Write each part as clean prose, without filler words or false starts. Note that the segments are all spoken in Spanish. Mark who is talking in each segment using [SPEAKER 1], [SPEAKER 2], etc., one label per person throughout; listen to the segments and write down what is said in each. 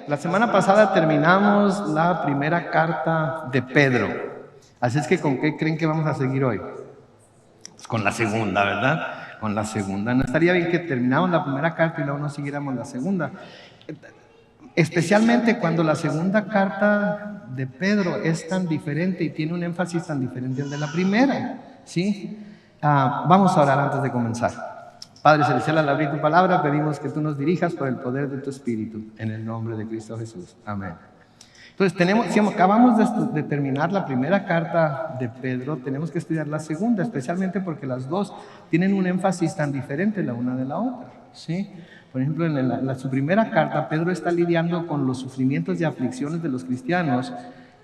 [SPEAKER 1] La semana pasada terminamos la primera carta de Pedro. Así es que, ¿con qué creen que vamos a seguir hoy? Pues con la segunda, ¿verdad? Con la segunda. No estaría bien que termináramos la primera carta y luego no siguiéramos la segunda. Especialmente cuando la segunda carta de Pedro es tan diferente y tiene un énfasis tan diferente al de la primera, ¿sí? Vamos a orar antes de comenzar. Padre Celestial, al abrir tu palabra, pedimos que tú nos dirijas por el poder de tu Espíritu, en el nombre de Cristo Jesús. Amén. Entonces, si acabamos de terminar la primera carta de Pedro, tenemos que estudiar la segunda, especialmente porque las dos tienen un énfasis tan diferente la una de la otra, ¿sí? Por ejemplo, en su primera carta, Pedro está lidiando con los sufrimientos y aflicciones de los cristianos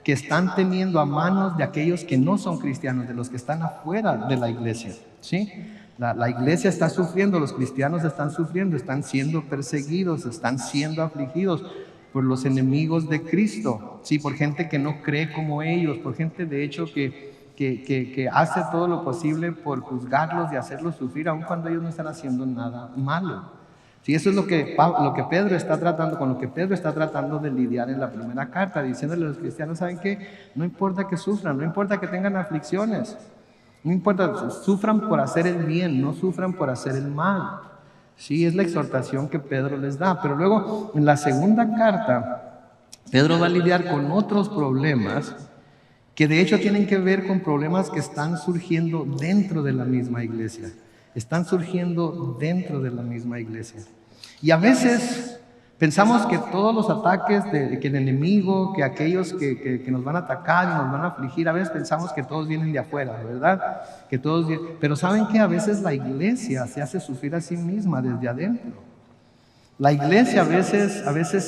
[SPEAKER 1] que están teniendo a manos de aquellos que no son cristianos, de los que están afuera de la iglesia, ¿sí? La iglesia está sufriendo, los cristianos están sufriendo, están siendo perseguidos, están siendo afligidos por los enemigos de Cristo, ¿sí? Por gente que no cree como ellos, por gente de hecho que hace todo lo posible por juzgarlos y hacerlos sufrir, aun cuando ellos no están haciendo nada malo. Sí, eso es lo que Pedro está tratando, con lo que Pedro está tratando de lidiar en la primera carta, diciéndole a los cristianos, ¿saben qué? No importa que sufran, no importa que tengan aflicciones, no importa, sufran por hacer el bien, no sufran por hacer el mal. Sí, es la exhortación que Pedro les da. Pero luego, en la segunda carta, Pedro va a lidiar con otros problemas que de hecho tienen que ver con problemas que están surgiendo dentro de la misma iglesia. Están surgiendo dentro de la misma iglesia. Y a veces pensamos que todos los ataques, que el enemigo, que aquellos que nos van a atacar y nos van a afligir, a veces pensamos que todos vienen de afuera, ¿verdad? Pero ¿saben qué? A veces la iglesia se hace sufrir a sí misma desde adentro. La iglesia a veces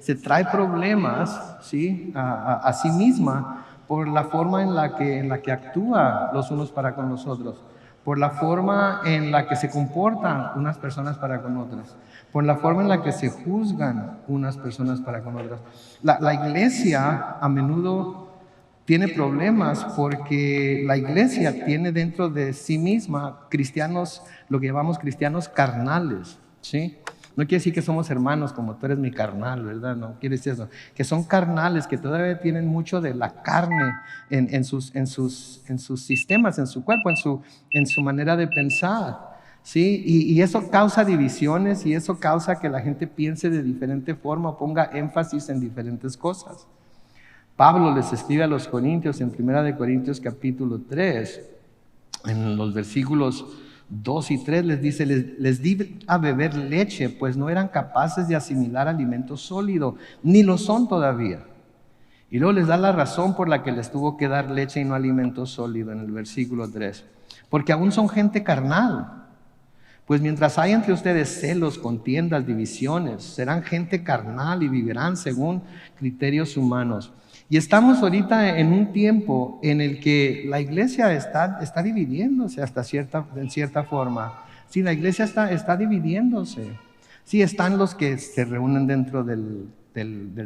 [SPEAKER 1] se trae problemas, ¿sí? a sí misma por la forma en la que actúa los unos para con los otros, por la forma en la que se comportan unas personas para con otras, por la forma en la que se juzgan unas personas para con otras. La iglesia a menudo tiene problemas porque la iglesia tiene dentro de sí misma cristianos, lo que llamamos cristianos carnales, ¿sí? No quiere decir que somos hermanos como tú eres mi carnal, ¿verdad? No quiere decir eso. Que son carnales, que todavía tienen mucho de la carne en sus sistemas, en su cuerpo, en su manera de pensar, ¿sí? Y eso causa divisiones y eso causa que la gente piense de diferente forma, ponga énfasis en diferentes cosas. Pablo les escribe a los corintios en 1 Corintios capítulo 3, en los versículos 2 y 3 les dice, les di a beber leche, pues no eran capaces de asimilar alimento sólido, ni lo son todavía. Y luego les da la razón por la que les tuvo que dar leche y no alimento sólido en el versículo 3. Porque aún son gente carnal. Pues mientras hay entre ustedes celos, contiendas, divisiones, serán gente carnal y vivirán según criterios humanos. Y estamos ahorita en un tiempo en el que la iglesia está dividiéndose en cierta forma. Sí, la iglesia está dividiéndose. Sí, están los que se reúnen dentro del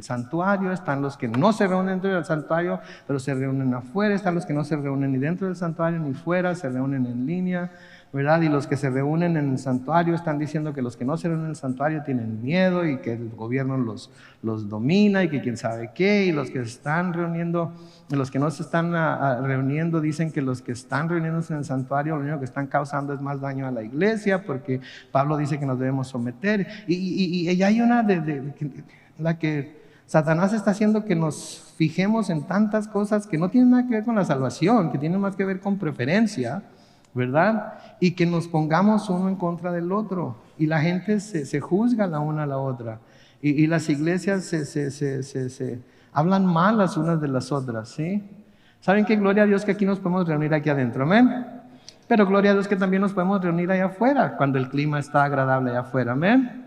[SPEAKER 1] santuario, están los que no se reúnen dentro del santuario, pero se reúnen afuera, están los que no se reúnen ni dentro del santuario ni fuera, se reúnen en línea, ¿verdad? Y los que se reúnen en el santuario están diciendo que los que no se reúnen en el santuario tienen miedo y que el gobierno los domina y que quién sabe qué, y los que están reuniendo, los que no se están reuniendo dicen que los que están reuniéndose en el santuario lo único que están causando es más daño a la iglesia, porque Pablo dice que nos debemos someter, y hay una la que Satanás está haciendo que nos fijemos en tantas cosas que no tienen nada que ver con la salvación, que tienen más que ver con preferencia, ¿verdad? Y que nos pongamos uno en contra del otro, y la gente se juzga la una a la otra, y las iglesias se hablan mal las unas de las otras, ¿sí? ¿Saben qué? Gloria a Dios que aquí nos podemos reunir aquí adentro, amén. Pero gloria a Dios que también nos podemos reunir allá afuera, cuando el clima está agradable allá afuera, amén.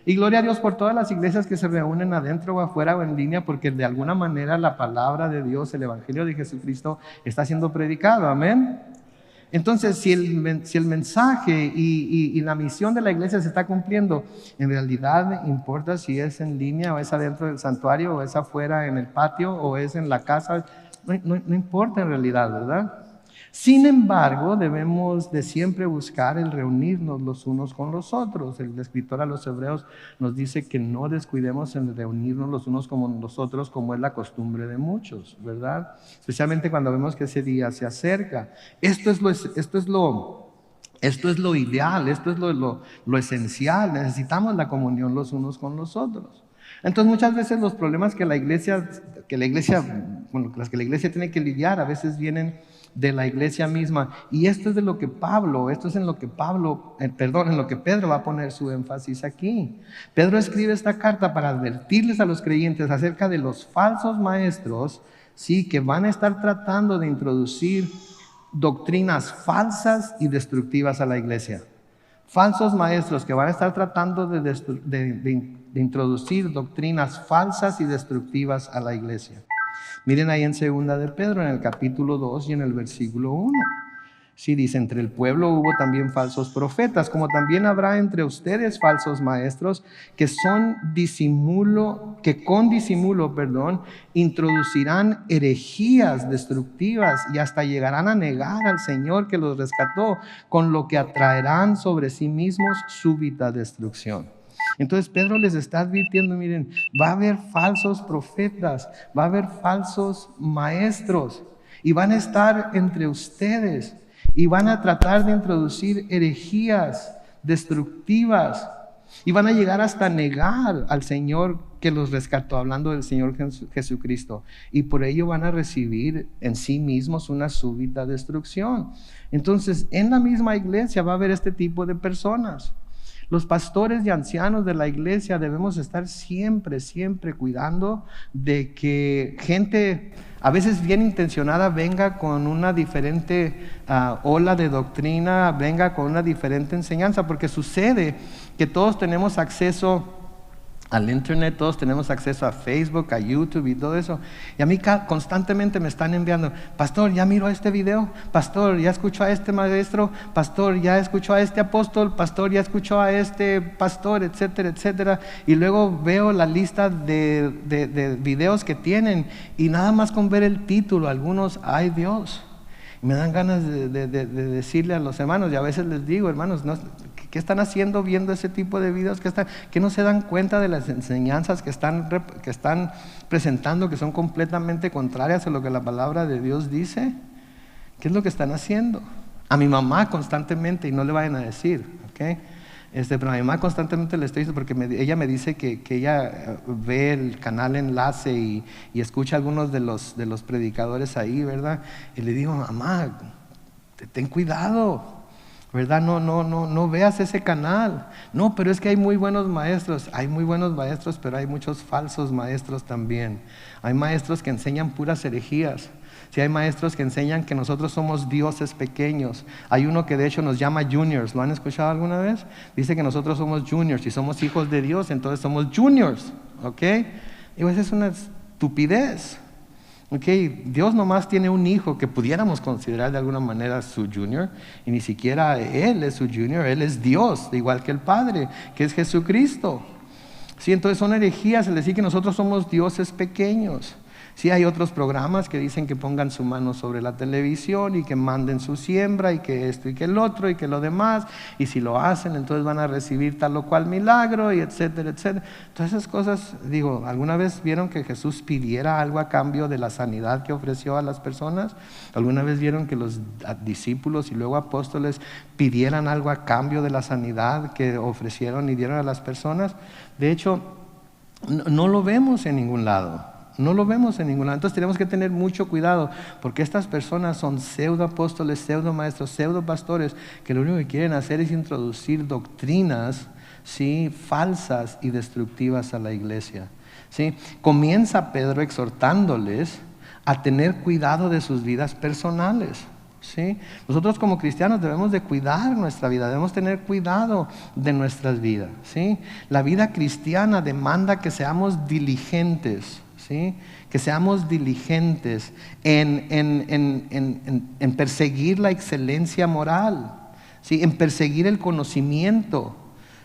[SPEAKER 1] Y gloria a Dios por todas las iglesias que se reúnen adentro o afuera o en línea, porque de alguna manera la palabra de Dios, el evangelio de Jesucristo está siendo predicado, amén. Entonces, si el mensaje y la misión de la iglesia se está cumpliendo, en realidad importa si es en línea o es adentro del santuario o es afuera en el patio o es en la casa, no importa en realidad, ¿verdad? Sin embargo, debemos de siempre buscar el reunirnos los unos con los otros. El escritor a los Hebreos nos dice que no descuidemos en reunirnos los unos con los otros, como es la costumbre de muchos, ¿verdad? Especialmente cuando vemos que ese día se acerca. Esto es lo ideal, esto es lo esencial. Necesitamos la comunión los unos con los otros. Entonces muchas veces los problemas que la iglesia tiene que lidiar a veces vienen de la iglesia misma, y esto es en lo que Pedro va a poner su énfasis aquí. Pedro escribe esta carta para advertirles a los creyentes acerca de los falsos maestros, sí, que van a estar tratando de introducir doctrinas falsas y destructivas a la iglesia. Falsos maestros que van a estar tratando de introducir doctrinas falsas y destructivas a la iglesia. Miren ahí en segunda de Pedro, en el capítulo 2 y en el versículo 1. Sí, dice, entre el pueblo hubo también falsos profetas, como también habrá entre ustedes falsos maestros que con disimulo, introducirán herejías destructivas y hasta llegarán a negar al Señor que los rescató, con lo que atraerán sobre sí mismos súbita destrucción. Entonces Pedro les está advirtiendo, miren, va a haber falsos profetas, va a haber falsos maestros y van a estar entre ustedes y van a tratar de introducir herejías destructivas y van a llegar hasta negar al Señor que los rescató, hablando del Señor Jesucristo, y por ello van a recibir en sí mismos una súbita destrucción. Entonces en la misma iglesia va a haber este tipo de personas. Los pastores y ancianos de la iglesia debemos estar siempre cuidando de que gente a veces bien intencionada venga con una diferente ola de doctrina, venga con una diferente enseñanza, porque sucede que todos tenemos acceso al internet, todos tenemos acceso a Facebook, a YouTube y todo eso. Y a mí constantemente me están enviando, pastor, ya miro este video, pastor, ya escuchó a este maestro, pastor, ya escuchó a este apóstol, pastor, ya escuchó a este pastor, etcétera, etcétera. Y luego veo la lista de videos que tienen y nada más con ver el título, algunos, ay Dios, me dan ganas de decirle a los hermanos, y a veces les digo, hermanos, ¿qué están haciendo viendo ese tipo de videos? ¿Que no se dan cuenta de las enseñanzas que están presentando, que son completamente contrarias a lo que la palabra de Dios dice? ¿Qué es lo que están haciendo? A mi mamá constantemente, y no le vayan a decir, ¿ok? Pero a mi mamá constantemente le estoy diciendo, porque ella me dice que ella ve el canal Enlace y escucha algunos de los predicadores ahí, ¿verdad? Y le digo, mamá, ten cuidado, ¿verdad? No veas ese canal. No, pero es que hay muy buenos maestros. Hay muy buenos maestros, pero hay muchos falsos maestros también. Hay maestros que enseñan puras herejías. Sí, hay maestros que enseñan que nosotros somos dioses pequeños. Hay uno que de hecho nos llama juniors. ¿Lo han escuchado alguna vez? Dice que nosotros somos juniors y somos hijos de Dios, entonces somos juniors, ¿ok? Y esa es una estupidez. Okay, Dios nomás tiene un hijo que pudiéramos considerar de alguna manera su junior, y ni siquiera Él es su junior, Él es Dios, igual que el Padre, que es Jesucristo. Sí, entonces son herejías el decir que nosotros somos dioses pequeños. Sí, hay otros programas que dicen que pongan su mano sobre la televisión y que manden su siembra y que esto y que el otro y que lo demás, y si lo hacen entonces van a recibir tal o cual milagro y etcétera, etcétera. Todas esas cosas, digo, ¿alguna vez vieron que Jesús pidiera algo a cambio de la sanidad que ofreció a las personas? ¿Alguna vez vieron que los discípulos y luego apóstoles pidieran algo a cambio de la sanidad que ofrecieron y dieron a las personas? De hecho, no lo vemos en ningún lado. No lo vemos en ningún lado. Entonces tenemos que tener mucho cuidado, porque estas personas son pseudo apóstoles, pseudo maestros, pseudo pastores, que lo único que quieren hacer es introducir doctrinas, ¿sí?, falsas y destructivas a la iglesia, ¿sí? Comienza Pedro exhortándoles a tener cuidado de sus vidas personales, ¿sí? Nosotros como cristianos debemos de cuidar nuestra vida, debemos tener cuidado de nuestras vidas, ¿sí? La vida cristiana demanda que seamos diligentes, ¿sí? Que seamos diligentes en perseguir la excelencia moral, ¿sí? En perseguir el conocimiento,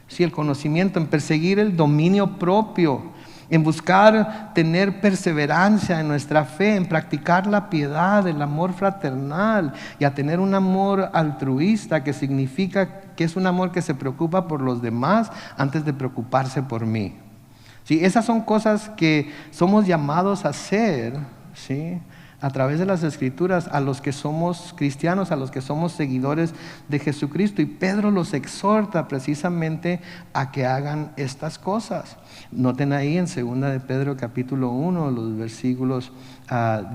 [SPEAKER 1] ¿sí? El conocimiento, en perseguir el dominio propio, en buscar tener perseverancia en nuestra fe, en practicar la piedad, el amor fraternal y a tener un amor altruista, que significa que es un amor que se preocupa por los demás antes de preocuparse por mí. ¿Sí? Esas son cosas que somos llamados a hacer, ¿sí?, a través de las Escrituras, a los que somos cristianos, a los que somos seguidores de Jesucristo. Y Pedro los exhorta precisamente a que hagan estas cosas. Noten ahí en 2 de Pedro capítulo 1, los versículos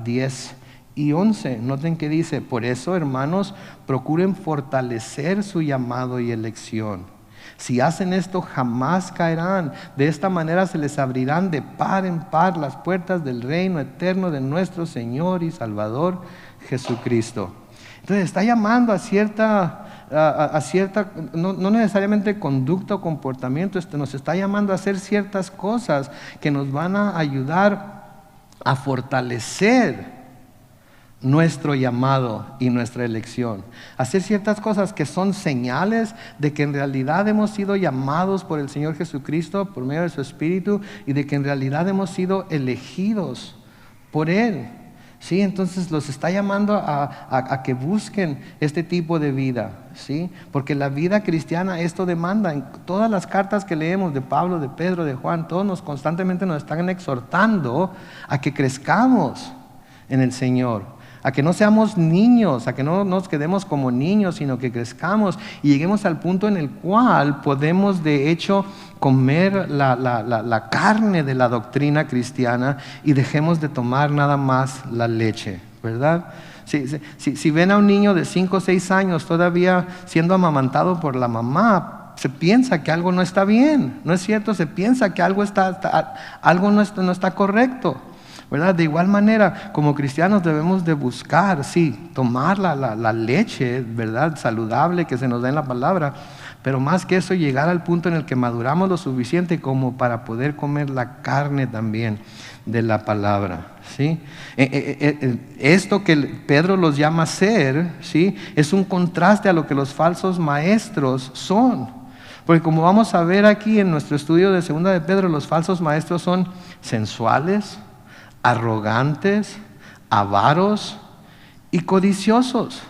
[SPEAKER 1] 10 y 11. Noten que dice: por eso, hermanos, procuren fortalecer su llamado y elección. Si hacen esto, jamás caerán. De esta manera se les abrirán de par en par las puertas del reino eterno de nuestro Señor y Salvador Jesucristo. Entonces está llamando a cierta, no necesariamente conducta o comportamiento, nos está llamando a hacer ciertas cosas que nos van a ayudar a fortalecer nuestro llamado y nuestra elección. Hacer ciertas cosas que son señales de que en realidad hemos sido llamados por el Señor Jesucristo por medio de su Espíritu y de que en realidad hemos sido elegidos por Él. ¿Sí? Entonces los está llamando a que busquen este tipo de vida, ¿sí? Porque la vida cristiana esto demanda. En todas las cartas que leemos de Pablo, de Pedro, de Juan, todos constantemente nos están exhortando a que crezcamos en el Señor, a que no seamos niños, a que no nos quedemos como niños, sino que crezcamos y lleguemos al punto en el cual podemos de hecho comer la carne de la doctrina cristiana y dejemos de tomar nada más la leche, ¿verdad? Si ven a un niño de 5 o 6 años todavía siendo amamantado por la mamá, se piensa que algo no está bien, ¿no es cierto? Se piensa que algo no está correcto, ¿verdad? De igual manera, como cristianos debemos de buscar, sí, tomar la leche, ¿verdad?, saludable que se nos da en la palabra, pero más que eso, llegar al punto en el que maduramos lo suficiente como para poder comer la carne también de la palabra, ¿sí? Esto que Pedro los llama a hacer, ¿sí?, es un contraste a lo que los falsos maestros son. Porque como vamos a ver aquí en nuestro estudio de 2 de Pedro, los falsos maestros son sensuales, arrogantes, avaros y codiciosos.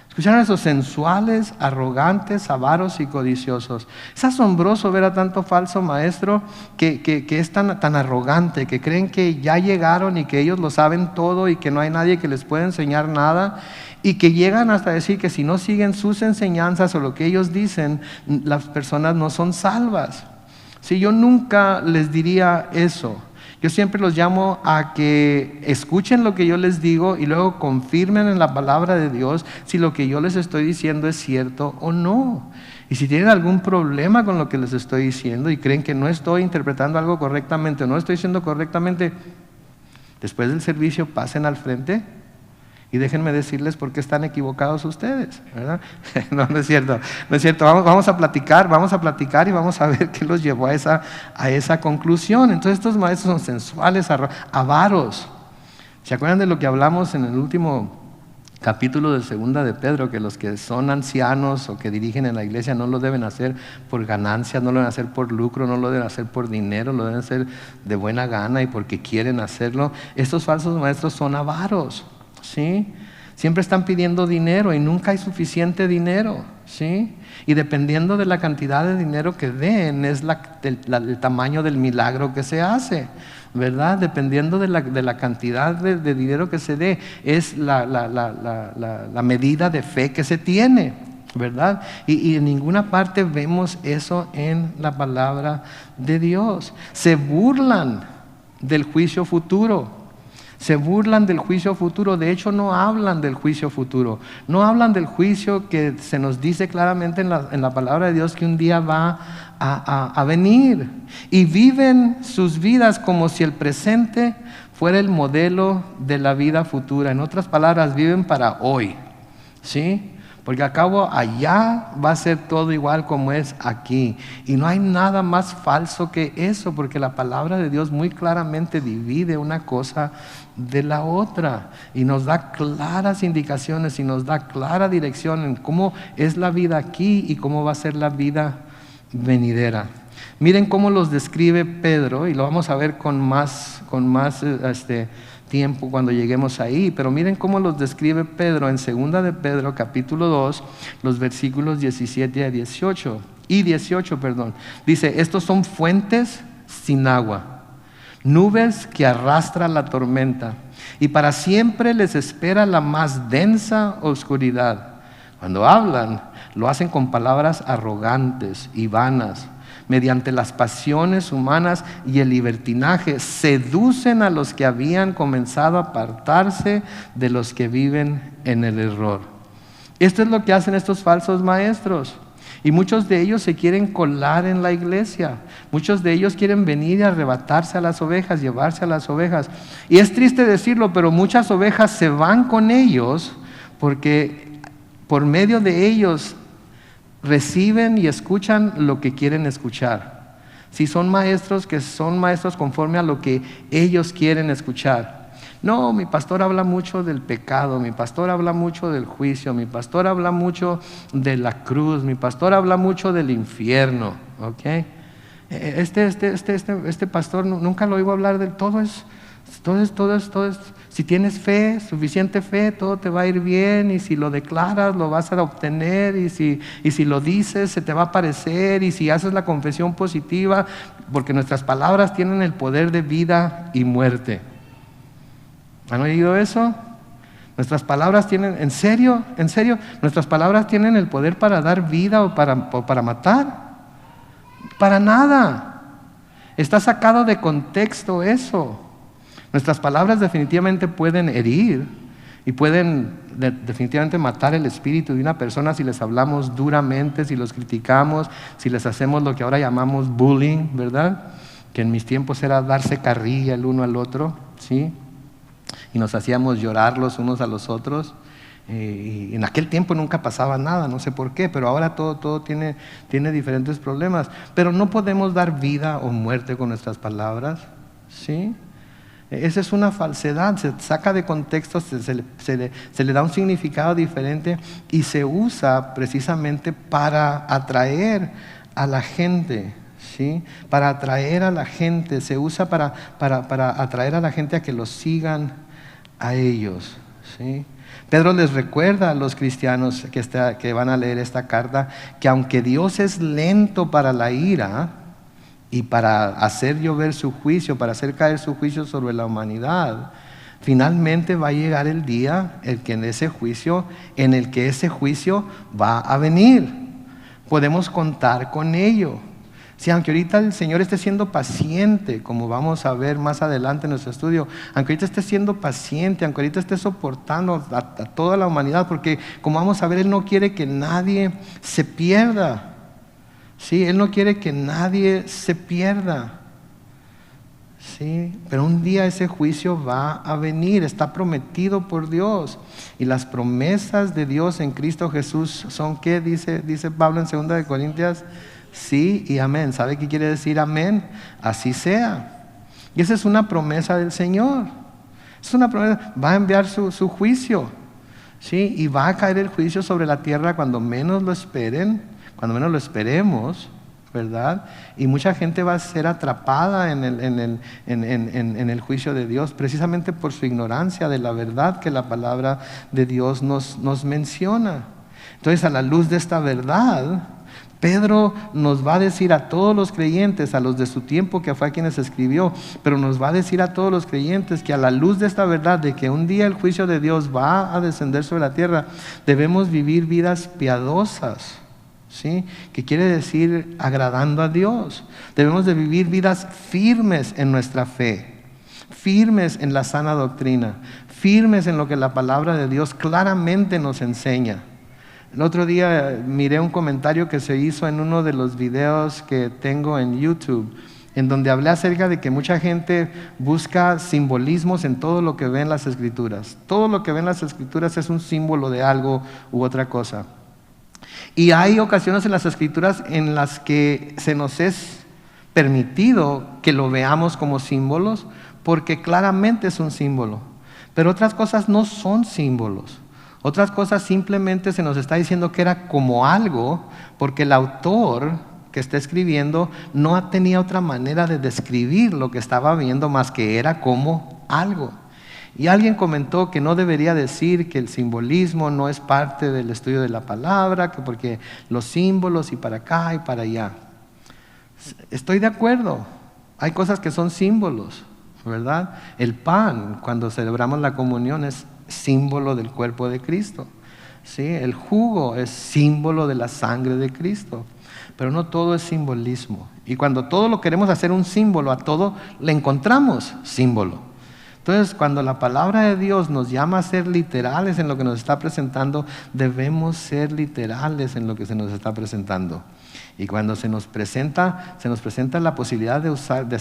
[SPEAKER 1] ¿Escucharon eso? Sensuales, arrogantes, avaros y codiciosos. Es asombroso ver a tanto falso maestro que es tan arrogante, que creen que ya llegaron y que ellos lo saben todo y que no hay nadie que les pueda enseñar nada, y que llegan hasta decir que si no siguen sus enseñanzas o lo que ellos dicen, las personas no son salvas. Si yo nunca les diría eso. Yo siempre los llamo a que escuchen lo que yo les digo y luego confirmen en la palabra de Dios si lo que yo les estoy diciendo es cierto o no. Y si tienen algún problema con lo que les estoy diciendo y creen que no estoy interpretando algo correctamente o no estoy diciendo correctamente, después del servicio pasen al frente y déjenme decirles por qué están equivocados ustedes, ¿verdad? No es cierto, no es cierto. Vamos a platicar y vamos a ver qué los llevó a esa conclusión. Entonces estos maestros son sensuales, avaros. ¿Se acuerdan de lo que hablamos en el último capítulo de 2 de Pedro? Que los que son ancianos o que dirigen en la iglesia no lo deben hacer por ganancias, no lo deben hacer por lucro, no lo deben hacer por dinero, lo deben hacer de buena gana y porque quieren hacerlo. Estos falsos maestros son avaros, ¿sí? Siempre están pidiendo dinero y nunca hay suficiente dinero, ¿sí? Y dependiendo de la cantidad de dinero que den es el tamaño del milagro que se hace, ¿verdad? Dependiendo de la cantidad de dinero que se dé es la medida de fe que se tiene, ¿verdad? Y en ninguna parte vemos eso en la palabra de Dios. Se burlan del juicio futuro. Se burlan del juicio futuro. De hecho, no hablan del juicio futuro. No hablan del juicio que se nos dice claramente en la palabra de Dios que un día va a venir. Y viven sus vidas como si el presente fuera el modelo de la vida futura. En otras palabras, viven para hoy, ¿sí? Porque al cabo allá va a ser todo igual como es aquí. Y no hay nada más falso que eso, porque la palabra de Dios muy claramente divide una cosa de la otra. Y nos da claras indicaciones y nos da clara dirección en cómo es la vida aquí y cómo va a ser la vida venidera. Miren cómo los describe Pedro, y lo vamos a ver con más tiempo cuando lleguemos ahí, pero miren cómo los describe Pedro en 2 de Pedro, capítulo 2, los versículos 17 a 18, y 18, perdón. Dice, estos son fuentes sin agua, nubes que arrastra la tormenta, y para siempre les espera la más densa oscuridad. Cuando hablan, lo hacen con palabras arrogantes y vanas. Mediante las pasiones humanas y el libertinaje, seducen a los que habían comenzado a apartarse de los que viven en el error. Esto es lo que hacen estos falsos maestros. Y muchos de ellos se quieren colar en la iglesia. Muchos de ellos quieren venir y arrebatarse a las ovejas, llevarse a las ovejas. Y es triste decirlo, pero muchas ovejas se van con ellos porque por medio de ellos reciben y escuchan lo que quieren escuchar. Si son maestros, que son maestros conforme a lo que ellos quieren escuchar. No, mi pastor habla mucho del pecado, mi pastor habla mucho del juicio, mi pastor habla mucho de la cruz, mi pastor habla mucho del infierno, ¿ok? Este pastor nunca lo oigo hablar de todo es. Si tienes fe, suficiente fe, todo te va a ir bien, y si lo declaras, lo vas a obtener, y si lo dices, se te va a aparecer, y si haces la confesión positiva, porque nuestras palabras tienen el poder de vida y muerte. ¿Han oído eso? Nuestras palabras tienen, ¿en serio? ¿Nuestras palabras tienen el poder para dar vida o para matar? Para nada. Está sacado de contexto eso. Nuestras palabras definitivamente pueden herir y pueden definitivamente matar el espíritu de una persona si les hablamos duramente, si los criticamos, si les hacemos lo que ahora llamamos bullying, ¿verdad? Que en mis tiempos era darse carrilla el uno al otro, ¿sí? Y nos hacíamos llorar los unos a los otros. Y en aquel tiempo nunca pasaba nada, no sé por qué, pero ahora todo tiene diferentes problemas. Pero no podemos dar vida o muerte con nuestras palabras, ¿sí? Esa es una falsedad, se saca de contexto, se le da un significado diferente y se usa precisamente para atraer a la gente, ¿sí? Para atraer a la gente, se usa para atraer a la gente a que los sigan a ellos, ¿sí? Pedro les recuerda a los cristianos que van a leer esta carta que aunque Dios es lento para la ira, y para hacer llover su juicio, para hacer caer su juicio sobre la humanidad, finalmente va a llegar el día en el que ese juicio va a venir. Podemos contar con ello. Si aunque ahorita el Señor esté siendo paciente, como vamos a ver más adelante en nuestro estudio, aunque ahorita esté siendo paciente, aunque ahorita esté soportando a toda la humanidad, porque como vamos a ver, Él no quiere que nadie se pierda. Sí, Él no quiere que nadie se pierda. Sí, pero un día ese juicio va a venir, está prometido por Dios. Y las promesas de Dios en Cristo Jesús son ¿qué? Dice Pablo en 2 de Corintios, sí y amén. ¿Sabe qué quiere decir amén? Así sea. Y esa es una promesa del Señor. Es una promesa, va a enviar su juicio, ¿sí? Y va a caer el juicio sobre la tierra cuando menos lo esperen. Cuando menos lo esperemos, ¿verdad? Y mucha gente va a ser atrapada en el juicio de Dios, precisamente por su ignorancia de la verdad que la palabra de Dios nos menciona. Entonces, a la luz de esta verdad, Pedro nos va a decir a todos los creyentes, a los de su tiempo, que fue a quienes escribió, pero nos va a decir a todos los creyentes que a la luz de esta verdad, de que un día el juicio de Dios va a descender sobre la tierra, debemos vivir vidas piadosas, ¿sí? Que quiere decir agradando a Dios. Debemos de vivir vidas firmes en nuestra fe, firmes en la sana doctrina, firmes en lo que la palabra de Dios claramente nos enseña. El otro día miré un comentario que se hizo en uno de los videos que tengo en YouTube, en donde hablé acerca de que mucha gente busca simbolismos en todo lo que ve en las Escrituras. Todo lo que ve en las Escrituras es un símbolo de algo u otra cosa. Y hay ocasiones en las Escrituras en las que se nos es permitido que lo veamos como símbolos, porque claramente es un símbolo. Pero otras cosas no son símbolos. Otras cosas simplemente se nos está diciendo que era como algo, porque el autor que está escribiendo no tenía otra manera de describir lo que estaba viendo más que era como algo. Y alguien comentó que no debería decir que el simbolismo no es parte del estudio de la palabra, que porque los símbolos y para acá y para allá. Estoy de acuerdo, hay cosas que son símbolos, ¿verdad? El pan, cuando celebramos la comunión, es símbolo del cuerpo de Cristo. ¿Sí? El jugo es símbolo de la sangre de Cristo. Pero no todo es simbolismo. Y cuando todo lo queremos hacer un símbolo, a todo le encontramos símbolo. Entonces, cuando la palabra de Dios nos llama a ser literales en lo que nos está presentando, debemos ser literales en lo que se nos está presentando. Y cuando se nos presenta la posibilidad de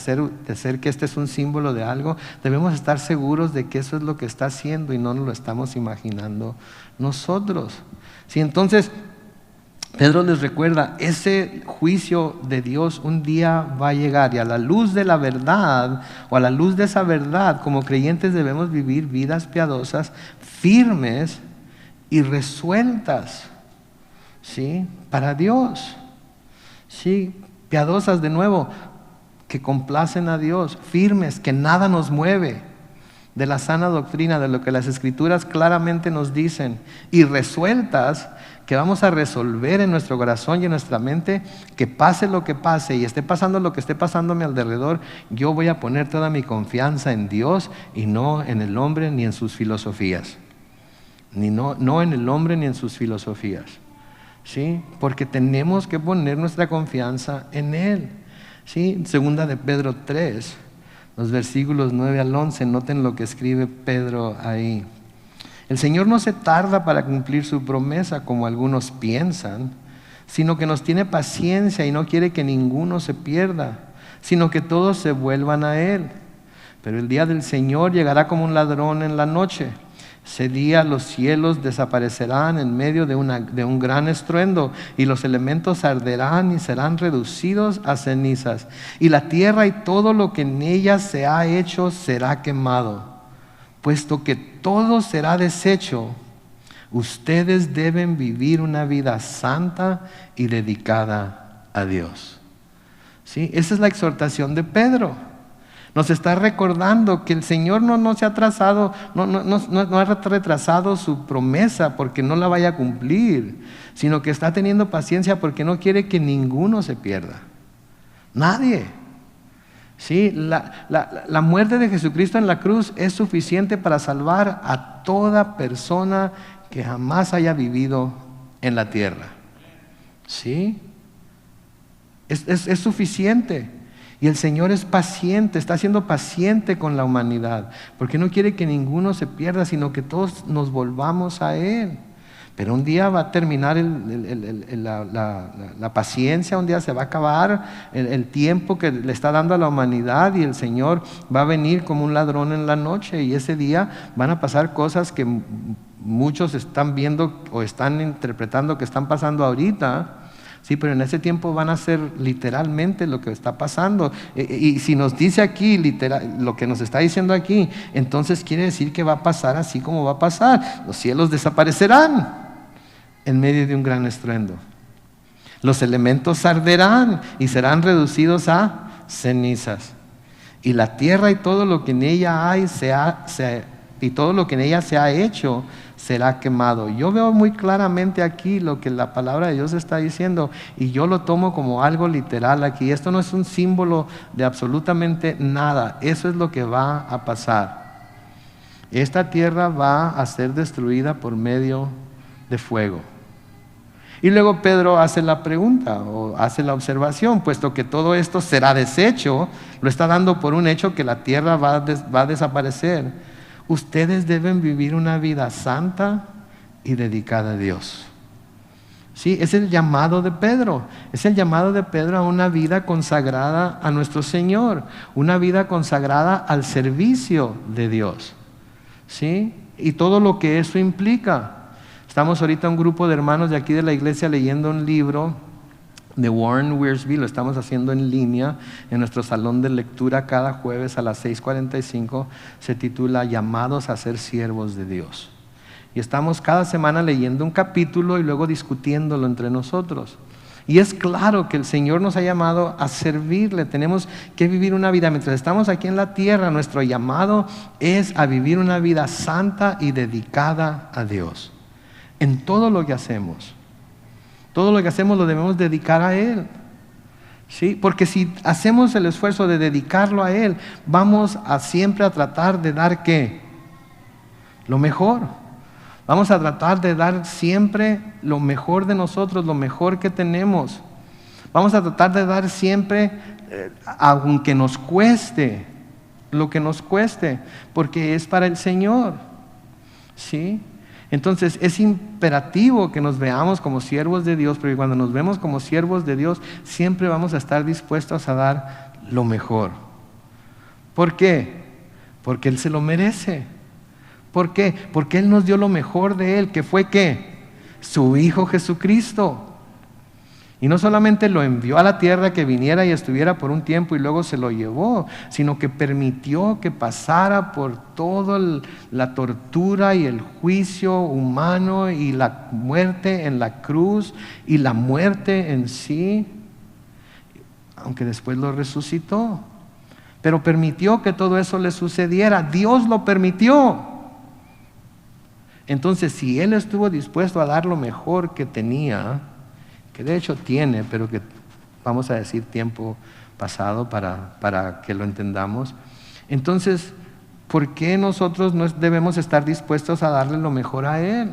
[SPEAKER 1] ser que este es un símbolo de algo, debemos estar seguros de que eso es lo que está haciendo y no nos lo estamos imaginando nosotros. ¿Sí? Entonces, Pedro les recuerda, ese juicio de Dios un día va a llegar, y a la luz de la verdad, o a la luz de esa verdad, como creyentes debemos vivir vidas piadosas, firmes y resueltas, ¿sí? Para Dios. Sí, piadosas de nuevo, que complacen a Dios, firmes, que nada nos mueve de la sana doctrina, de lo que las Escrituras claramente nos dicen, y resueltas, que vamos a resolver en nuestro corazón y en nuestra mente, que pase lo que pase y esté pasando lo que esté pasando a mi alrededor, yo voy a poner toda mi confianza en Dios y no en el hombre ni en sus filosofías. No en el hombre ni en sus filosofías. ¿Sí? Porque tenemos que poner nuestra confianza en Él. ¿Sí? Segunda de Pedro 3, los versículos 9 al 11, noten lo que escribe Pedro ahí. El Señor no se tarda para cumplir su promesa como algunos piensan, sino que nos tiene paciencia y no quiere que ninguno se pierda, sino que todos se vuelvan a Él. Pero el día del Señor llegará como un ladrón en la noche. Ese día los cielos desaparecerán en medio de un gran estruendo, y los elementos arderán y serán reducidos a cenizas, y la tierra y todo lo que en ella se ha hecho será quemado. Puesto que todo será deshecho, ustedes deben vivir una vida santa y dedicada a Dios. ¿Sí? Esa es la exhortación de Pedro. Nos está recordando que el Señor no se ha atrasado, no ha retrasado su promesa porque no la vaya a cumplir, sino que está teniendo paciencia porque no quiere que ninguno se pierda. Nadie. ¿Sí? La muerte de Jesucristo en la cruz es suficiente para salvar a toda persona que jamás haya vivido en la tierra. ¿Sí? Es suficiente. Y el Señor es paciente, está siendo paciente con la humanidad, porque no quiere que ninguno se pierda, sino que todos nos volvamos a Él. Pero un día va a terminar la paciencia, un día se va a acabar el tiempo que le está dando a la humanidad, y el Señor va a venir como un ladrón en la noche, y ese día van a pasar cosas que muchos están viendo o están interpretando que están pasando ahorita. Sí, pero en ese tiempo van a ser literalmente lo que está pasando. Y si nos dice aquí literal, lo que nos está diciendo aquí, entonces quiere decir que va a pasar así como va a pasar. Los cielos desaparecerán en medio de un gran estruendo. Los elementos arderán y serán reducidos a cenizas. Y la tierra y todo lo que en ella hay y todo lo que en ella se ha hecho será quemado. Yo veo muy claramente aquí lo que la palabra de Dios está diciendo, y yo lo tomo como algo literal aquí. Esto no es un símbolo de absolutamente nada. Eso es lo que va a pasar. Esta tierra va a ser destruida por medio de fuego. Y luego Pedro hace la pregunta o hace la observación, puesto que todo esto será deshecho, lo está dando por un hecho que la tierra va a desaparecer. Ustedes deben vivir una vida santa y dedicada a Dios. Sí, es el llamado de Pedro. Es el llamado de Pedro a una vida consagrada a nuestro Señor, una vida consagrada al servicio de Dios. ¿Sí? Y todo lo que eso implica. Estamos ahorita un grupo de hermanos de aquí de la iglesia leyendo un libro de Warren Wiersbe, lo estamos haciendo en línea en nuestro salón de lectura cada jueves a las 6:45, se titula Llamados a ser siervos de Dios. Y estamos cada semana leyendo un capítulo y luego discutiéndolo entre nosotros. Y es claro que el Señor nos ha llamado a servirle. Tenemos que vivir una vida, mientras estamos aquí en la tierra, nuestro llamado es a vivir una vida santa y dedicada a Dios. En todo lo que hacemos. Todo lo que hacemos lo debemos dedicar a Él. ¿Sí? Porque si hacemos el esfuerzo de dedicarlo a Él, vamos a siempre a tratar de dar ¿qué? Lo mejor. Vamos a tratar de dar siempre lo mejor de nosotros, lo mejor que tenemos. Vamos a tratar de dar siempre, aunque nos cueste, lo que nos cueste, porque es para el Señor. ¿Sí? Entonces es imperativo que nos veamos como siervos de Dios, porque cuando nos vemos como siervos de Dios, siempre vamos a estar dispuestos a dar lo mejor. ¿Por qué? Porque Él se lo merece. ¿Por qué? Porque Él nos dio lo mejor de Él, que fue ¿qué? Su Hijo Jesucristo. Y no solamente lo envió a la tierra que viniera y estuviera por un tiempo y luego se lo llevó, sino que permitió que pasara por toda la tortura y el juicio humano y la muerte en la cruz y la muerte en sí, aunque después lo resucitó. Pero permitió que todo eso le sucediera. Dios lo permitió. Entonces, si Él estuvo dispuesto a dar lo mejor que tenía, que de hecho tiene, pero que vamos a decir tiempo pasado para que lo entendamos, entonces, ¿por qué nosotros no debemos estar dispuestos a darle lo mejor a Él?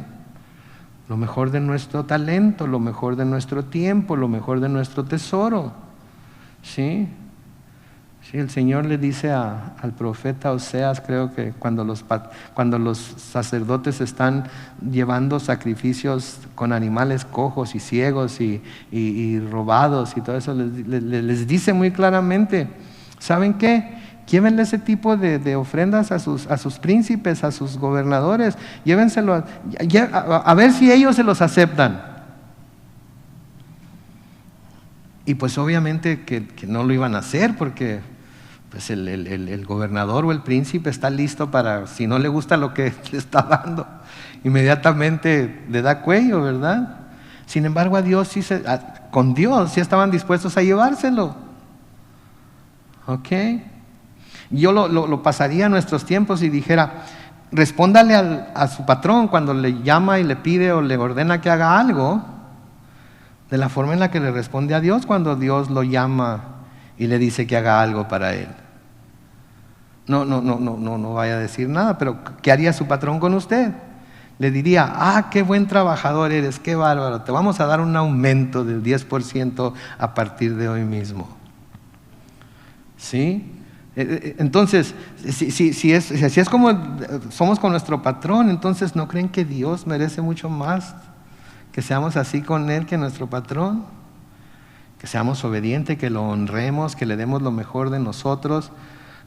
[SPEAKER 1] Lo mejor de nuestro talento, lo mejor de nuestro tiempo, lo mejor de nuestro tesoro. ¿Sí? Sí, el Señor le dice al profeta Oseas, creo que cuando los sacerdotes están llevando sacrificios con animales cojos y ciegos y robados y todo eso, les dice muy claramente, ¿saben qué? Llévenle ese tipo de ofrendas a sus príncipes, a sus gobernadores, llévenselo a ver si ellos se los aceptan. Y pues obviamente que no lo iban a hacer porque pues el gobernador o el príncipe está listo para, si no le gusta lo que le está dando, inmediatamente le da cuello, ¿verdad? Sin embargo, con Dios sí estaban dispuestos a llevárselo. ¿Ok? Yo lo pasaría a nuestros tiempos y dijera, respóndale a su patrón cuando le llama y le pide o le ordena que haga algo, de la forma en la que le responde a Dios cuando Dios lo llama y le dice que haga algo para él. No vaya a decir nada, pero ¿qué haría su patrón con usted? Le diría, qué buen trabajador eres, qué bárbaro, te vamos a dar un aumento del 10% a partir de hoy mismo. ¿Sí? Entonces, si es como somos con nuestro patrón, entonces ¿no creen que Dios merece mucho más que seamos así con Él que nuestro patrón? Que seamos obedientes, que lo honremos, que le demos lo mejor de nosotros,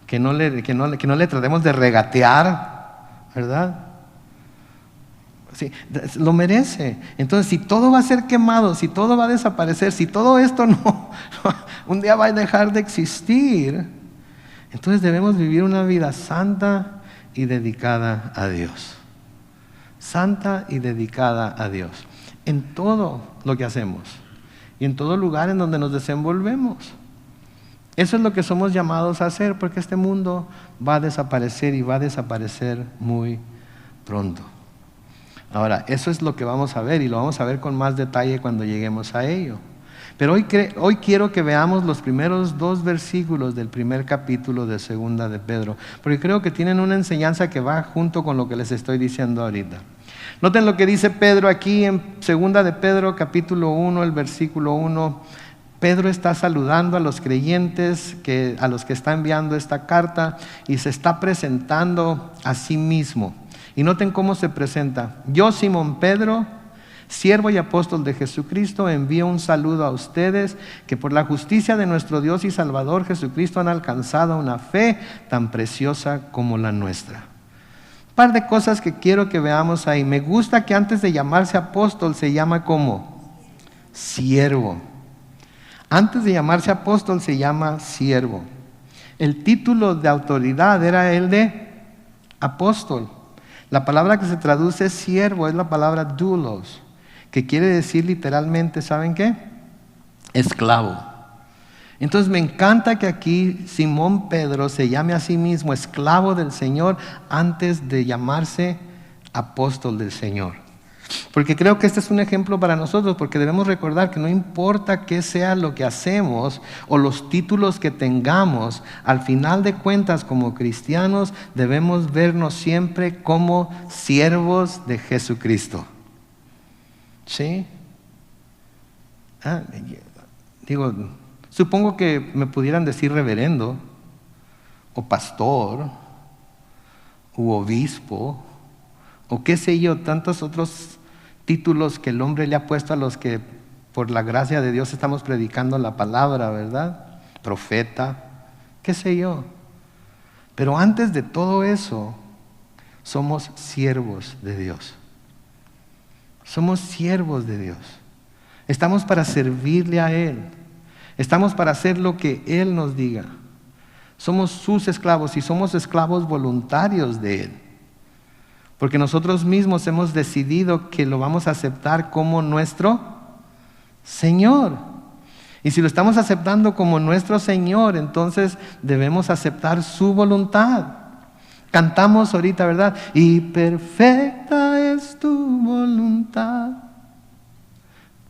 [SPEAKER 1] que no le tratemos de regatear, ¿verdad? Sí, lo merece. Entonces, si todo va a ser quemado, si todo va a desaparecer, si todo esto un día va a dejar de existir, entonces debemos vivir una vida santa y dedicada a Dios. Santa y dedicada a Dios. En todo lo que hacemos y en todo lugar en donde nos desenvolvemos. Eso es lo que somos llamados a hacer, porque este mundo va a desaparecer y va a desaparecer muy pronto. Ahora, eso es lo que vamos a ver y lo vamos a ver con más detalle cuando lleguemos a ello. Pero hoy quiero que veamos los primeros 2 versículos del primer capítulo de Segunda de Pedro, porque creo que tienen una enseñanza que va junto con lo que les estoy diciendo ahorita. Noten lo que dice Pedro aquí en Segunda de Pedro, capítulo 1, el versículo 1. Pedro está saludando a los creyentes, a los que está enviando esta carta, y se está presentando a sí mismo. Y noten cómo se presenta. Yo, Simón Pedro, siervo y apóstol de Jesucristo, envío un saludo a ustedes que por la justicia de nuestro Dios y Salvador Jesucristo han alcanzado una fe tan preciosa como la nuestra. Un par de cosas que quiero que veamos ahí. Me gusta que antes de llamarse apóstol se llama como siervo. Antes de llamarse apóstol se llama siervo. El título de autoridad era el de apóstol. La palabra que se traduce siervo es la palabra doulos, que quiere decir literalmente, ¿saben qué? esclavo. Entonces me encanta que aquí Simón Pedro se llame a sí mismo esclavo del Señor antes de llamarse apóstol del Señor. Porque creo que este es un ejemplo para nosotros, porque debemos recordar que no importa qué sea lo que hacemos o los títulos que tengamos, al final de cuentas como cristianos debemos vernos siempre como siervos de Jesucristo. ¿Sí? Supongo que me pudieran decir reverendo, o pastor, u obispo, o qué sé yo, tantos otros títulos que el hombre le ha puesto a los que por la gracia de Dios estamos predicando la palabra, ¿verdad? Profeta, qué sé yo. Pero antes de todo eso, somos siervos de Dios. Somos siervos de Dios. Estamos para servirle a Él. Estamos para hacer lo que Él nos diga. Somos sus esclavos y somos esclavos voluntarios de Él. Porque nosotros mismos hemos decidido que lo vamos a aceptar como nuestro Señor. Y si lo estamos aceptando como nuestro Señor, entonces debemos aceptar su voluntad. Cantamos ahorita, ¿verdad? Y perfecta es tu voluntad.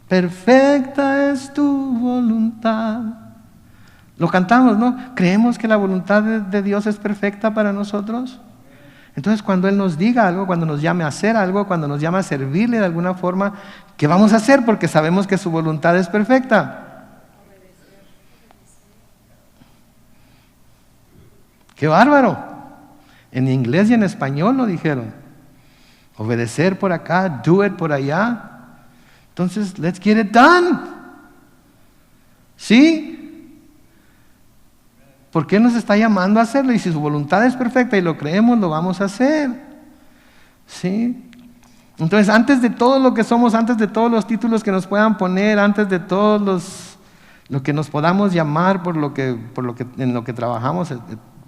[SPEAKER 1] Perfecta es tu voluntad. Lo cantamos, ¿no? ¿Creemos que la voluntad de Dios es perfecta para nosotros? Entonces cuando Él nos diga algo, cuando nos llame a hacer algo, cuando nos llame a servirle de alguna forma, ¿qué vamos a hacer? Porque sabemos que su voluntad es perfecta. ¡Qué bárbaro! En inglés y en español lo dijeron. Obedecer por acá, do it por allá. Entonces, let's get it done. ¿Sí? ¿Por qué nos está llamando a hacerlo? Y si su voluntad es perfecta y lo creemos, lo vamos a hacer. ¿Sí? Entonces, antes de todo lo que somos, antes de todos los títulos que nos puedan poner, antes de todos lo que nos podamos llamar por lo que en lo que trabajamos,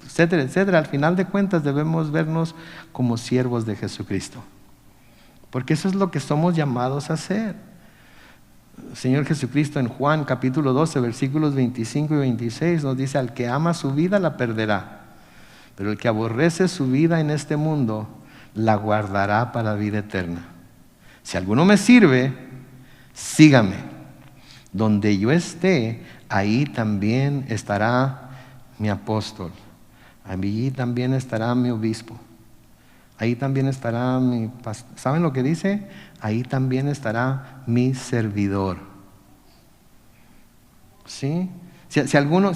[SPEAKER 1] etcétera, etcétera, al final de cuentas debemos vernos como siervos de Jesucristo. Porque eso es lo que somos llamados a hacer. El Señor Jesucristo en Juan capítulo 12, versículos 25 y 26 nos dice: al que ama su vida la perderá, pero el que aborrece su vida en este mundo la guardará para vida eterna. Si alguno me sirve, sígame. Donde yo esté, ahí también estará mi apóstol. Allí también estará mi obispo. Ahí también estará mi pastor. ¿Saben lo que dice? Ahí también estará mi servidor. ¿Sí? Si alguno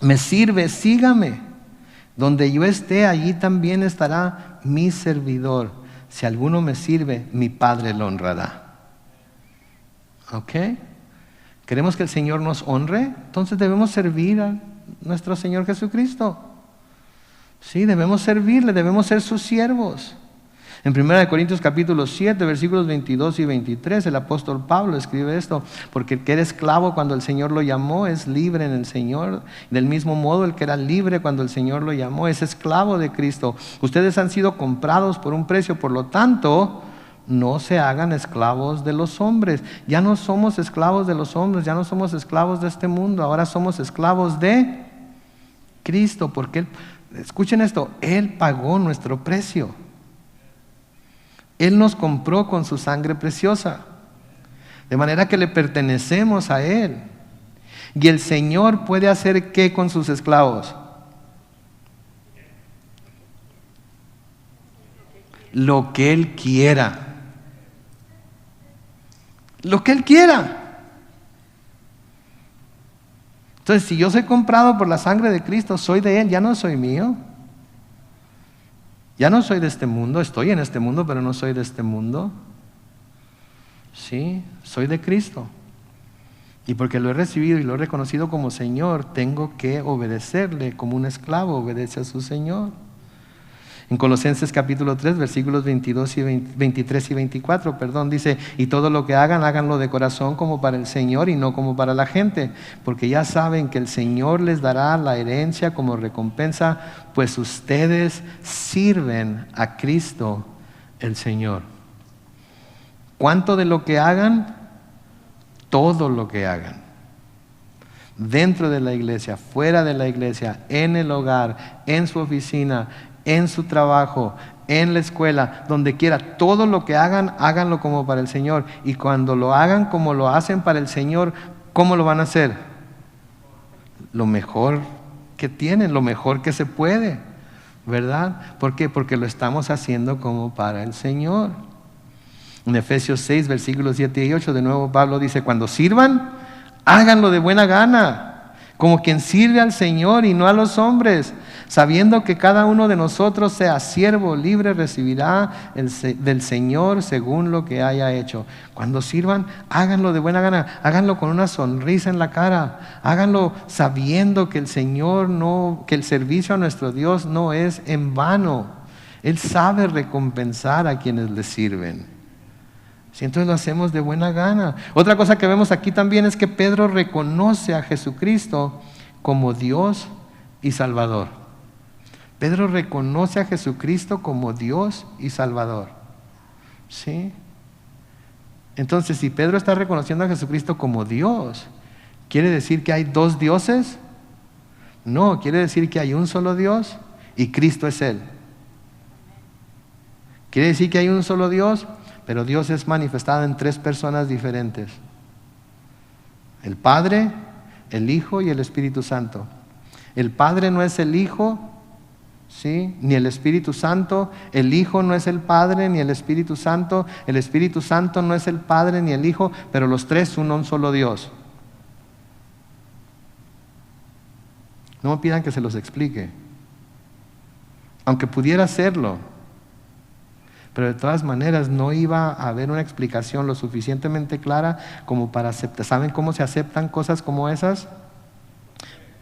[SPEAKER 1] me sirve, sígame. Donde yo esté, allí también estará mi servidor. Si alguno me sirve, mi Padre lo honrará. ¿Ok? ¿Queremos que el Señor nos honre? Entonces debemos servir a nuestro Señor Jesucristo. Sí, debemos servirle, debemos ser sus siervos. En 1 Corintios capítulo 7, versículos 22 y 23, el apóstol Pablo escribe esto: porque el que era esclavo cuando el Señor lo llamó es libre en el Señor. Del mismo modo, el que era libre cuando el Señor lo llamó es esclavo de Cristo. Ustedes han sido comprados por un precio, por lo tanto, no se hagan esclavos de los hombres. Ya no somos esclavos de los hombres, ya no somos esclavos de este mundo, ahora somos esclavos de Cristo, porque Él, escuchen esto, Él pagó nuestro precio. Él nos compró con su sangre preciosa, de manera que le pertenecemos a Él. Y el Señor puede hacer ¿qué con sus esclavos? Lo que Él quiera. Lo que Él quiera. Entonces, si yo soy comprado por la sangre de Cristo, soy de Él, ya no soy mío. Ya no soy de este mundo, estoy en este mundo, pero no soy de este mundo. Sí, soy de Cristo. Y porque lo he recibido y lo he reconocido como Señor, tengo que obedecerle como un esclavo obedece a su Señor. En Colosenses capítulo 3, versículos 23 y 24, dice: y todo lo que hagan, háganlo de corazón como para el Señor y no como para la gente, porque ya saben que el Señor les dará la herencia como recompensa, pues ustedes sirven a Cristo el Señor. ¿Cuánto de lo que hagan? todo lo que hagan. Dentro de la iglesia, fuera de la iglesia, en el hogar, en su oficina, en su trabajo, en la escuela, donde quiera, todo lo que hagan, háganlo como para el Señor. Y cuando lo hagan como lo hacen para el Señor, ¿cómo lo van a hacer? Lo mejor que tienen, lo mejor que se puede, ¿verdad? ¿Por qué? Porque lo estamos haciendo como para el Señor. En Efesios 6, versículos 7 y 8, de nuevo Pablo dice, cuando sirvan, háganlo de buena gana, como quien sirve al Señor y no a los hombres, sabiendo que cada uno de nosotros sea siervo libre, recibirá del Señor según lo que haya hecho. Cuando sirvan, háganlo de buena gana, háganlo con una sonrisa en la cara, háganlo sabiendo que el Señor que el servicio a nuestro Dios no es en vano. Él sabe recompensar a quienes le sirven. Si entonces lo hacemos de buena gana. Otra cosa que vemos aquí también es que Pedro reconoce a Jesucristo como Dios y Salvador. Pedro reconoce a Jesucristo como Dios y Salvador. ¿Sí? Entonces, si Pedro está reconociendo a Jesucristo como Dios, ¿quiere decir que hay dos dioses? No, quiere decir que hay un solo Dios y Cristo es Él. ¿Quiere decir que hay un solo Dios? Pero Dios es manifestado en tres personas diferentes: el Padre, el Hijo y el Espíritu Santo. El Padre no es el Hijo, ¿sí?, ni el Espíritu Santo. El Hijo no es el Padre ni el Espíritu Santo. El Espíritu Santo no es el Padre ni el Hijo, pero los tres son un solo Dios. No me pidan que se los explique, aunque pudiera hacerlo. Pero de todas maneras no iba a haber una explicación lo suficientemente clara como para aceptar. ¿Saben cómo se aceptan cosas como esas?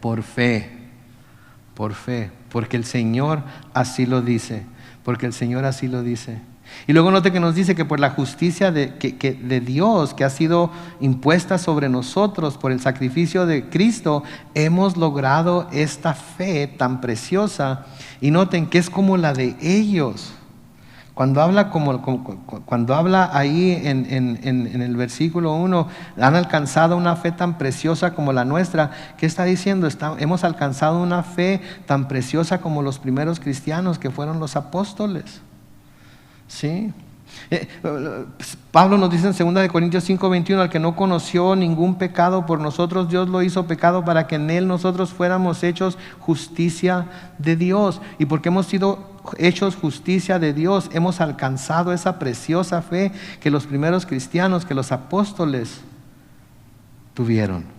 [SPEAKER 1] Por fe, porque el Señor así lo dice, Y luego note que nos dice que por la justicia de Dios que ha sido impuesta sobre nosotros por el sacrificio de Cristo, hemos logrado esta fe tan preciosa. Y noten que es como la de ellos. Cuando habla ahí en el versículo 1, han alcanzado una fe tan preciosa como la nuestra. ¿Qué está diciendo? Hemos alcanzado una fe tan preciosa como los primeros cristianos, que fueron los apóstoles. ¿Sí? Pablo nos dice en 2 Corintios 5:21, al que no conoció ningún pecado, por nosotros Dios lo hizo pecado para que en él nosotros fuéramos hechos justicia de Dios. Y porque hemos sido hechos justicia de Dios, hemos alcanzado esa preciosa fe que los primeros cristianos, que los apóstoles tuvieron.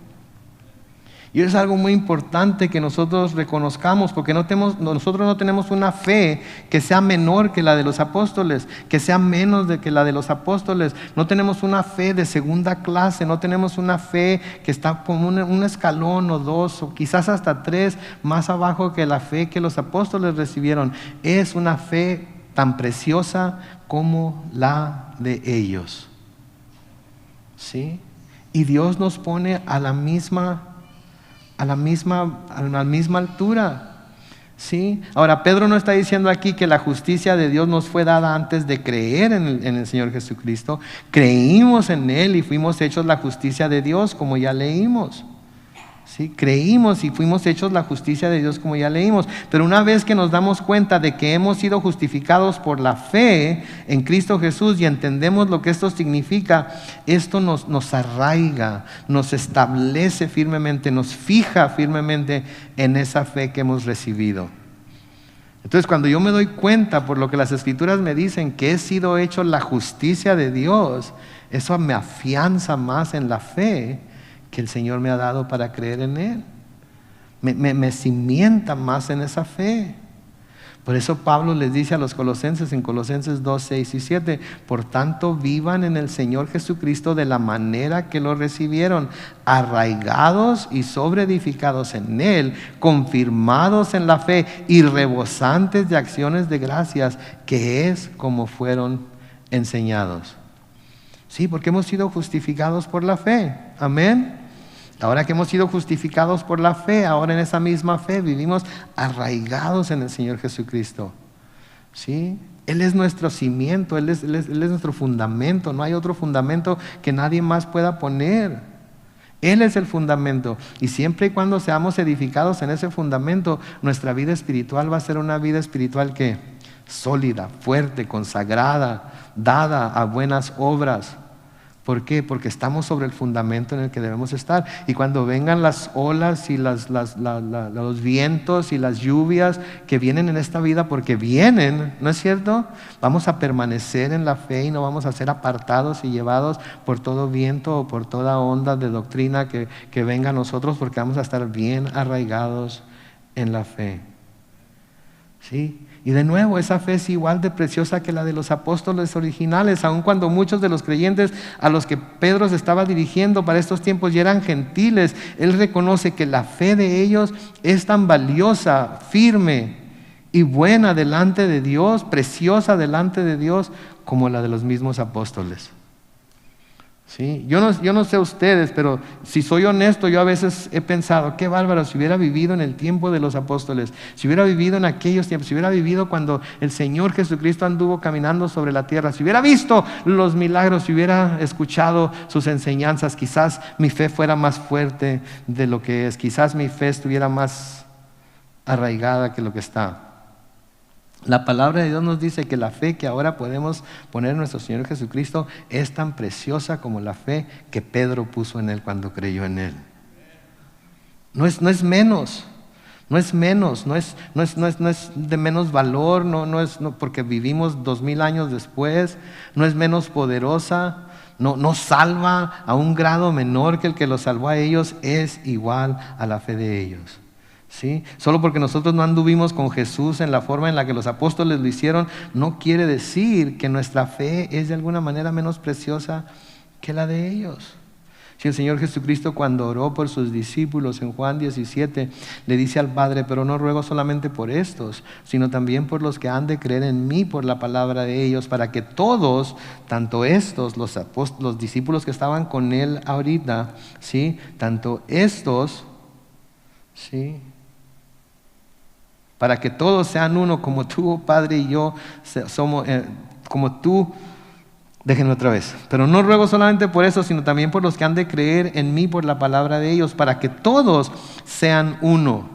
[SPEAKER 1] Y es algo muy importante que nosotros reconozcamos, porque nosotros no tenemos una fe que sea menor que la de los apóstoles, que sea menos que la de los apóstoles. No tenemos una fe de segunda clase, no tenemos una fe que está como un escalón o dos, o quizás hasta tres más abajo que la fe que los apóstoles recibieron. Es una fe tan preciosa como la de ellos. ¿Sí? Y Dios nos pone a la misma altura. ¿Sí? Ahora, Pedro no está diciendo aquí que la justicia de Dios nos fue dada antes de creer en el Señor Jesucristo. Creímos en Él y fuimos hechos la justicia de Dios, como ya leímos. ¿Sí? Creímos y fuimos hechos la justicia de Dios, como ya leímos. Pero una vez que nos damos cuenta de que hemos sido justificados por la fe en Cristo Jesús y entendemos lo que esto significa, esto nos arraiga, nos establece firmemente, nos fija firmemente en esa fe que hemos recibido. Entonces, cuando yo me doy cuenta, por lo que las Escrituras me dicen, que he sido hecho la justicia de Dios, eso me afianza más en la fe que el Señor me ha dado para creer en Él. Me cimienta más en esa fe. Por eso Pablo les dice a los colosenses en Colosenses 2, 6 y 7, por tanto vivan en el Señor Jesucristo de la manera que lo recibieron, arraigados y sobreedificados en Él, confirmados en la fe y rebosantes de acciones de gracias, que es como fueron enseñados. Sí, porque hemos sido justificados por la fe. Amén. Ahora que hemos sido justificados por la fe, ahora en esa misma fe vivimos arraigados en el Señor Jesucristo. ¿sí? Él es nuestro cimiento, Él es nuestro fundamento. No hay otro fundamento que nadie más pueda poner. Él es el fundamento. Y siempre y cuando seamos edificados en ese fundamento, nuestra vida espiritual va a ser una vida espiritual que sólida, fuerte, consagrada, dada a buenas obras. ¿Por qué? Porque estamos sobre el fundamento en el que debemos estar. Y cuando vengan las olas y los vientos y las lluvias que vienen en esta vida, porque vienen, ¿no es cierto? Vamos a permanecer en la fe y no vamos a ser apartados y llevados por todo viento o por toda onda de doctrina que venga a nosotros, porque vamos a estar bien arraigados en la fe. ¿Sí? Y de nuevo, esa fe es igual de preciosa que la de los apóstoles originales, aun cuando muchos de los creyentes a los que Pedro se estaba dirigiendo para estos tiempos ya eran gentiles. Él reconoce que la fe de ellos es tan valiosa, firme y buena delante de Dios, preciosa delante de Dios, como la de los mismos apóstoles. ¿Sí? Yo no sé ustedes, pero si soy honesto, yo a veces he pensado, qué bárbaro, si hubiera vivido en el tiempo de los apóstoles, si hubiera vivido en aquellos tiempos, si hubiera vivido cuando el Señor Jesucristo anduvo caminando sobre la tierra, si hubiera visto los milagros, si hubiera escuchado sus enseñanzas, quizás mi fe fuera más fuerte de lo que es, quizás mi fe estuviera más arraigada que lo que está. La palabra de Dios nos dice que la fe que ahora podemos poner en nuestro Señor Jesucristo es tan preciosa como la fe que Pedro puso en Él cuando creyó en Él. No es menos, no es de menos valor, no porque vivimos 2000 años después, no es menos poderosa, no salva a un grado menor que el que los salvó a ellos, es igual a la fe de ellos. ¿Sí? Solo porque nosotros no anduvimos con Jesús en la forma en la que los apóstoles lo hicieron, no quiere decir que nuestra fe es de alguna manera menos preciosa que la de ellos. Si el Señor Jesucristo, cuando oró por sus discípulos en Juan 17, le dice al Padre, pero no ruego solamente por estos, sino también por los que han de creer en mí por la palabra de ellos, para que todos, tanto estos, los discípulos que estaban con Él ahorita, ¿sí? Tanto estos, ¿sí? Para que todos sean uno, como tú, Padre, y yo somos, como tú. Déjenme otra vez. Pero no ruego solamente por eso, sino también por los que han de creer en mí por la palabra de ellos, para que todos sean uno,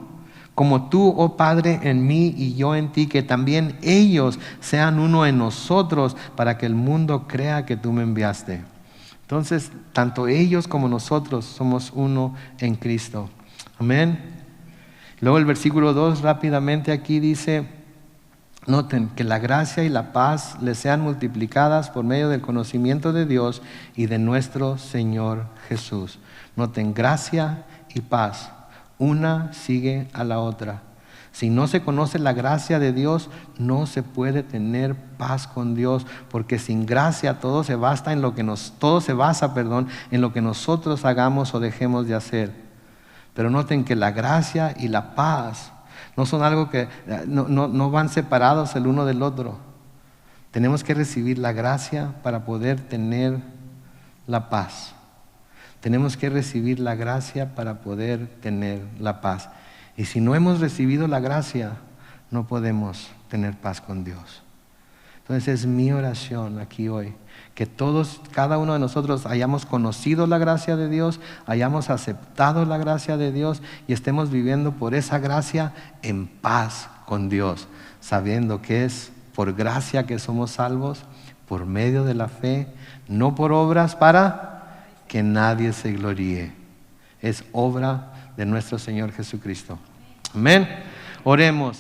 [SPEAKER 1] como tú, oh Padre, en mí y yo en ti, que también ellos sean uno en nosotros, para que el mundo crea que tú me enviaste. Entonces, tanto ellos como nosotros somos uno en Cristo. Amén. Luego el versículo 2 rápidamente aquí dice, noten, que la gracia y la paz les sean multiplicadas por medio del conocimiento de Dios y de nuestro Señor Jesús. Noten, gracia y paz, una sigue a la otra. Si no se conoce la gracia de Dios, no se puede tener paz con Dios, porque sin gracia todo se basa en lo que nosotros hagamos o dejemos de hacer. Pero noten que la gracia y la paz no son algo que no van separados el uno del otro. Tenemos que recibir la gracia para poder tener la paz. Tenemos que recibir la gracia para poder tener la paz. Y si no hemos recibido la gracia, no podemos tener paz con Dios. Entonces es mi oración aquí hoy, que todos, cada uno de nosotros hayamos conocido la gracia de Dios, hayamos aceptado la gracia de Dios y estemos viviendo por esa gracia en paz con Dios, sabiendo que es por gracia que somos salvos, por medio de la fe, no por obras para que nadie se gloríe. Es obra de nuestro Señor Jesucristo. Amén. Oremos.